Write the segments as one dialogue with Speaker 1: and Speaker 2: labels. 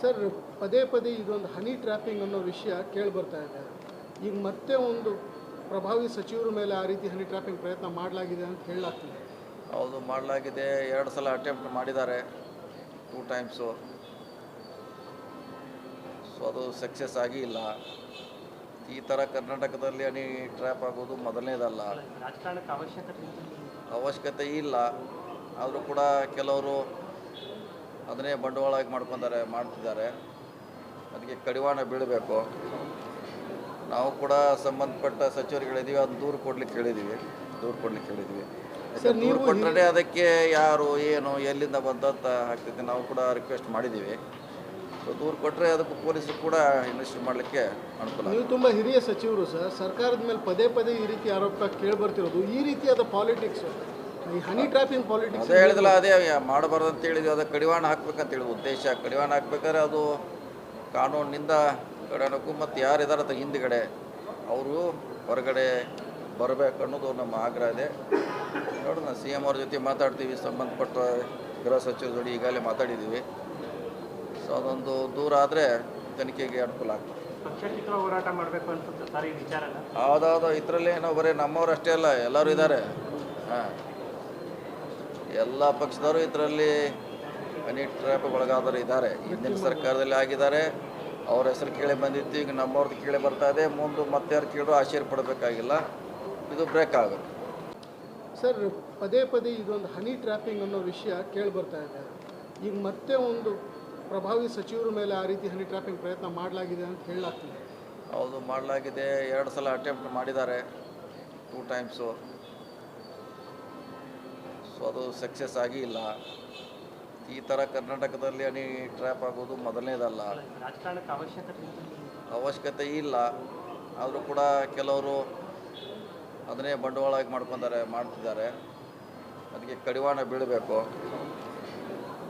Speaker 1: Sir, ಪದೇ ಪದೇ ಇದೊಂದು ಹನಿ ಟ್ರ್ಯಾಪಿಂಗ್ ಅನ್ನೋ ವಿಷಯ ಕೇಳಿಬರ್ತಾ ಇದೆ. ಈಗ ಮತ್ತೆ ಒಂದು ಪ್ರಭಾವಿ ಸಚಿವರ ಮೇಲೆ ಆ ರೀತಿ ಹನಿ ಟ್ರ್ಯಾಪಿಂಗ್ ಪ್ರಯತ್ನ ಮಾಡಲಾಗಿದೆ ಅಂತ ಹೇಳಲಾಗ್ತಿದೆ.
Speaker 2: ಹೌದು, ಮಾಡಲಾಗಿದೆ. 2 ಸಲ ಅಟೆಂಪ್ಟ್ ಮಾಡಿದ್ದಾರೆ, 2 ಟೈಮ್ಸು. ಸೊ ಅದು ಸಕ್ಸಸ್ ಆಗಿ ಇಲ್ಲ. ಈ ಥರ ಕರ್ನಾಟಕದಲ್ಲಿ ಹನಿ ಟ್ರ್ಯಾಪ್ ಆಗೋದು ಮೊದಲನೇದಲ್ಲ. ಅವಶ್ಯಕತೆ ಇಲ್ಲ. ಆದರೂ ಕೂಡ ಕೆಲವರು ಅದನ್ನೇ ಬಂಡವಾಳವಾಗಿ ಮಾಡ್ತಿದ್ದಾರೆ. ಅದಕ್ಕೆ ಕಡಿವಾಣ ಬೀಳಬೇಕು. ನಾವು ಕೂಡ ಸಂಬಂಧಪಟ್ಟ ಸಚಿವರುಗಳಿದ್ದೀವಿ, ಅದನ್ನು ದೂರು ಕೊಡ್ಲಿಕ್ಕೆ ಹೇಳಿದ್ದೀವಿ. ದೂರು ಕೊಟ್ಟರೆ ಅದಕ್ಕೆ ಯಾರು ಏನು ಎಲ್ಲಿಂದ ಬಂದಂತ ಆಗ್ತೈತೆ ನಾವು ಕೂಡ ರಿಕ್ವೆಸ್ಟ್ ಮಾಡಿದ್ದೀವಿ. ಸೊ ದೂರು ಕೊಟ್ಟರೆ ಅದಕ್ಕೆ ಪೊಲೀಸರು ಕೂಡ ಇನ್ವೆಸ್ಟ್ ಮಾಡಲಿಕ್ಕೆ ಅನುಕೂಲ.
Speaker 1: ನೀವು ತುಂಬ ಹಿರಿಯ ಸಚಿವರು ಸರ್, ಸರ್ಕಾರದ ಮೇಲೆ ಪದೇ ಪದೇ ಈ ರೀತಿ ಆರೋಪ ಕೇಳಿಬರ್ತಿರೋದು. ಈ ರೀತಿಯಾದ ಪಾಲಿಟಿಕ್ಸ್, ಈ ಹನಿ ಟ್ರ್ಯಾಪಿಂಗ್ ಪಾಲಿಟಿಕ್ಸ್
Speaker 2: ಅದೇ ಹೇಳಿದಲ್ಲ, ಅದೇ ಮಾಡಬಾರ್ದು ಅಂತ ಹೇಳಿದ್ವಿ. ಅದಕ್ಕೆ ಕಡಿವಾಣ ಹಾಕ್ಬೇಕಂತ ಹೇಳಿ ಉದ್ದೇಶ. ಕಡಿವಾಣ ಹಾಕ್ಬೇಕಾದ್ರೆ ಅದು ಕಾನೂನಿನಿಂದ ಕಡಿವಾಣಕ್ಕೂ ಮತ್ತು ಯಾರಿದ್ದಾರೆ ಅದು ಹಿಂದುಗಡೆ ಅವರು ಹೊರಗಡೆ ಬರಬೇಕು ಅನ್ನೋದು ನಮ್ಮ ಆಗ್ರಹ ಇದೆ. ನೋಡೋಣ, CM ಅವ್ರ ಜೊತೆ ಮಾತಾಡ್ತೀವಿ. ಸಂಬಂಧಪಟ್ಟ ಗೃಹ ಸಚಿವರ ಜೊತೆ ಈಗಾಗಲೇ ಮಾತಾಡಿದ್ದೀವಿ. ಸೊ ಅದೊಂದು ದೂರ ಆದರೆ ತನಿಖೆಗೆ ಅನುಕೂಲ ಆಗ್ತದೆ.
Speaker 3: ಹೋರಾಟ ಮಾಡಬೇಕು ಅನ್ಸುತ್ತೆ ಸರ್ ಈ ವಿಚಾರ.
Speaker 2: ಹೌದೌದು, ಇದರಲ್ಲಿ ನಾವು ಬರೀ ನಮ್ಮವ್ರು ಅಷ್ಟೇ ಅಲ್ಲ, ಎಲ್ಲರೂ ಇದ್ದಾರೆ. ಎಲ್ಲ ಪಕ್ಷದವರು ಇದರಲ್ಲಿ ಹನಿ ಟ್ರ್ಯಾಪ್ ಒಳಗಾದರು ಇದ್ದಾರೆ. ಹಿಂದಿನ ಸರ್ಕಾರದಲ್ಲಿ ಆಗಿದ್ದಾರೆ. ಅವ್ರ ಹೆಸರು ಕೇಳಿ ಬಂದಿತ್ತು, ಈಗ ನಮ್ಮವ್ರದ್ದು ಕೇಳಿ ಬರ್ತಾ ಇದೆ. ಮುಂದೆ ಮತ್ತೆ ಯಾರು ಕೇಳೋ ಆಶ್ಚರ್ಯ ಪಡಬೇಕಾಗಿಲ್ಲ. ಇದು ಬ್ರೇಕ್ ಆಗಬೇಕು.
Speaker 1: ಸರ್, ಪದೇ ಪದೇ ಇದೊಂದು ಹನಿ ಟ್ರ್ಯಾಪಿಂಗ್ ಅನ್ನೋ ವಿಷಯ ಕೇಳಿಬರ್ತಾ ಇದೆ. ಈಗ ಮತ್ತೆ ಒಂದು ಪ್ರಭಾವಿ ಸಚಿವರ ಮೇಲೆ ಆ ರೀತಿ ಹನಿ ಟ್ರ್ಯಾಪಿಂಗ್ ಪ್ರಯತ್ನ ಮಾಡಲಾಗಿದೆ ಅಂತ ಹೇಳಲಾಗ್ತಿದೆ.
Speaker 2: ಹೌದು, ಮಾಡಲಾಗಿದೆ. 2 ಸಲ ಅಟೆಂಪ್ಟ್ ಮಾಡಿದ್ದಾರೆ, 2 ಟೈಮ್ಸು. ಸೊ ಅದು ಸಕ್ಸಸ್ ಆಗಿ ಇಲ್ಲ. ಈ ಥರ ಕರ್ನಾಟಕದಲ್ಲಿ ಹನಿ ಟ್ರ್ಯಾಪ್ ಆಗೋದು ಮೊದಲನೇದಲ್ಲ. ಅವಶ್ಯಕತೆ ಇಲ್ಲ. ಆದರೂ ಕೂಡ ಕೆಲವರು ಅದನ್ನೇ ಬಂಡವಾಳವಾಗಿ ಮಾಡ್ತಿದ್ದಾರೆ. ಅದಕ್ಕೆ ಕಡಿವಾಣ ಬೀಳಬೇಕು.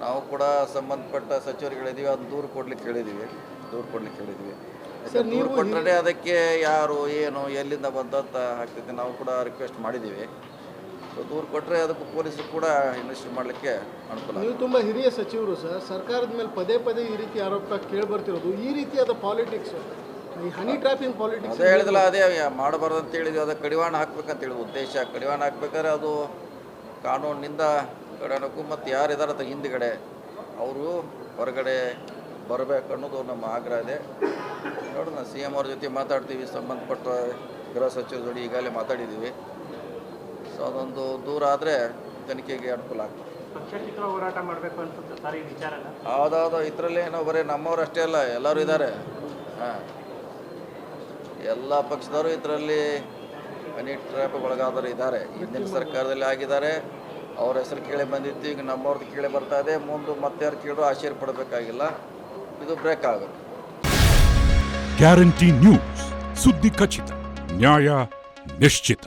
Speaker 2: ನಾವು ಕೂಡ ಸಂಬಂಧಪಟ್ಟ ಸಚಿವರುಗಳಿದ್ದೀವಿ, ಅದನ್ನು ದೂರು ಕೊಡ್ಲಿಕ್ಕೆ ಹೇಳಿದ್ದೀವಿ. ದೂರು ಕೊಟ್ಟರೆ ಅದಕ್ಕೆ ಯಾರು ಏನು ಎಲ್ಲಿಂದ ಬಂದಂತ ಆಗ್ತೈತೆ ನಾವು ಕೂಡ ರಿಕ್ವೆಸ್ಟ್ ಮಾಡಿದ್ದೀವಿ. ಸೊ ದೂರು ಕೊಟ್ಟರೆ ಅದಕ್ಕೆ ಪೊಲೀಸರು ಕೂಡ ಇನ್ವೆಸ್ಟ್ ಮಾಡಲಿಕ್ಕೆ ಅನುಕೂಲ.
Speaker 1: ನೀವು ತುಂಬ ಹಿರಿಯ ಸಚಿವರು ಸರ್, ಸರ್ಕಾರದ ಮೇಲೆ ಪದೇ ಪದೇ ಈ ರೀತಿ ಆರೋಪ ಕೇಳಿಬರ್ತಿರೋದು. ಈ ರೀತಿಯಾದ ಪಾಲಿಟಿಕ್ಸ್, ಈ ಹನಿ ಟ್ರ್ಯಾಪಿಂಗ್ ಪಾಲಿಟಿಕ್ಸ್
Speaker 2: ಅದೇ ಹೇಳಿದಲ್ಲ, ಅದೇ ಮಾಡಬಾರ್ದು ಅಂತ ಹೇಳಿದ್ವಿ. ಅದಕ್ಕೆ ಕಡಿವಾಣ ಹಾಕ್ಬೇಕಂತ ಹೇಳಿ ಉದ್ದೇಶ. ಕಡಿವಾಣ ಹಾಕ್ಬೇಕಾದ್ರೆ ಅದು ಕಾನೂನಿನಿಂದ ಕಡಿವಾಣಕ್ಕೂ ಮತ್ತು ಯಾರಿದ್ದಾರೆ ಅದು ಹಿಂದುಗಡೆ ಅವರು ಹೊರಗಡೆ ಬರಬೇಕು ಅನ್ನೋದು ನಮ್ಮ ಆಗ್ರಹ ಇದೆ. ನೋಡೋಣ, CM ಅವ್ರ ಜೊತೆ ಮಾತಾಡ್ತೀವಿ. ಸಂಬಂಧಪಟ್ಟ ಗೃಹ ಸಚಿವರ ಜೊತೆ ಈಗಾಗಲೇ ಮಾತಾಡಿದ್ದೀವಿ. ಸೊ ಅದೊಂದು ದೂರ ಆದರೆ ತನಿಖೆಗೆ ಅನುಕೂಲ ಆಗ್ತದೆ.
Speaker 3: ಹೋರಾಟ ಮಾಡಬೇಕು ಅನ್ಸುತ್ತೆ ಸರ್ ಈ ವಿಚಾರ.
Speaker 2: ಹೌದೌದು, ಇದರಲ್ಲಿ ನಾವು ಬರೀ ನಮ್ಮವ್ರು ಅಷ್ಟೇ ಅಲ್ಲ, ಎಲ್ಲರೂ ಇದ್ದಾರೆ. ಎಲ್ಲ ಪಕ್ಷದವರು ಇದರಲ್ಲಿ ಹನಿ ಟ್ರ್ಯಾಪ್ ಒಳಗಾದರು ಇದ್ದಾರೆ. ಹಿಂದಿನ ಸರ್ಕಾರದಲ್ಲಿ ಆಗಿದ್ದಾರೆ. ಅವ್ರ ಹೆಸರು ಕೇಳಿ ಬಂದಿತ್ತು, ಈಗ ನಮ್ಮವ್ರದ್ದು ಕೇಳಿ ಬರ್ತಾ ಇದೆ. ಮುಂದೆ ಮತ್ತೆ ಯಾರು ಕೇಳೋ ಆಶ್ಚರ್ಯ ಪಡಬೇಕಾಗಿಲ್ಲ. ಇದು ಬ್ರೇಕ್ ಆಗಬೇಕು.
Speaker 4: ಗ್ಯಾರಂಟಿ ನ್ಯೂಸ್, ಸುದ್ದಿ ಖಚಿತ, ನ್ಯಾಯ ನಿಶ್ಚಿತ.